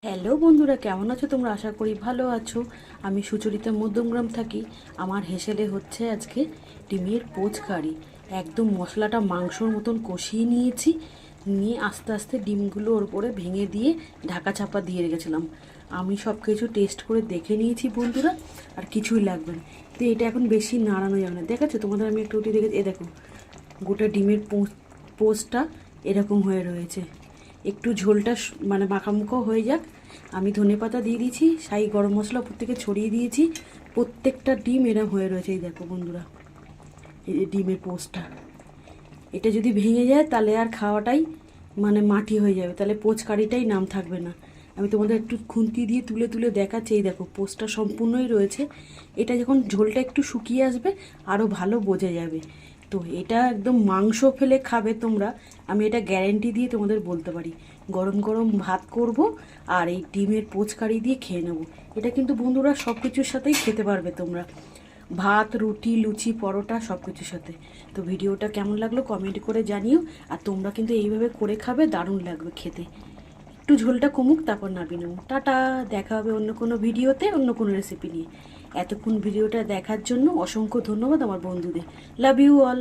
Hello বন্ধুরা, কেমন আছো তোমরা? আশা করি ভালো আছো। আমি সুচরিতা মধ্যমগ্রাম থাকি। আমার হেসেলে হচ্ছে আজকে ডিমের পোচ কারি। একদম মশলাটা মাংসর মতন কষিয়ে নিয়েছি, নিয়ে আস্তে আস্তে ডিমগুলো ওর উপরে ভেঙে দিয়ে ঢাকা চাপা দিয়ে রেখেছিলাম। আমি সব কিছু টেস্ট করে দেখে নিয়েছি বন্ধুরা, আর কিছুই লাগবে না। তো এটা এখন বেশি নাড়ানো যাবে না। দেখাচ্ছ তোমাদের, আমি একটু উঠে দেখেছি। দেখো, গোটা ডিমের পোচটা এরকম হয়ে রয়েছে। একটু ঝোলটা মানে মাখামুখো হয়ে যাক। আমি ধনেপাতা দিয়ে দিয়েছি, শাহি গরম মশলা উপর থেকে ছড়িয়ে দিয়েছি। প্রত্যেকটা ডিম এরম হয়ে রয়েছে। এই দেখো বন্ধুরা, এই যে ডিমের পোচটা, এটা যদি ভেঙে যায় তাহলে আর খাওয়াটাই মানে মাটি হয়ে যাবে, তাহলে পোচ কারিটাই নাম থাকবে না। আমি তোমাদের একটু খুন্তি দিয়ে তুলে তুলে দেখাচ্ছি। এই দেখো, পোচটা সম্পূর্ণই রয়েছে। এটা যখন ঝোলটা একটু শুকিয়ে আসবে আরও ভালো বোঝা যাবে। তো এটা একদম মাংস ফেলে খাবে তোমরা, আমি এটা গ্যারেন্টি দিয়ে তোমাদের বলতে পারি। গরম গরম ভাত করব আর এই ডিমের পোচ কারি দিয়ে খেয়ে নেবো। এটা কিন্তু বন্ধুরা সব কিছুর সাথেই খেতে পারবে তোমরা, ভাত, রুটি, লুচি, পরোটা, সব কিছুর সাথে। তো ভিডিওটা কেমন লাগলো কমেন্ট করে জানিও। আর তোমরা কিন্তু এইভাবে করে খাবে, দারুণ লাগবে খেতে। একটু ঝোলটা কমুক, তারপর নামিয়ে নেবো। টাটা, দেখা হবে অন্য কোনো ভিডিওতে, অন্য কোনো রেসিপি নিয়ে। এতক্ষণ ভিডিওটা দেখার জন্য অসংখ্য ধন্যবাদ আমার বন্ধুদের। Love you all.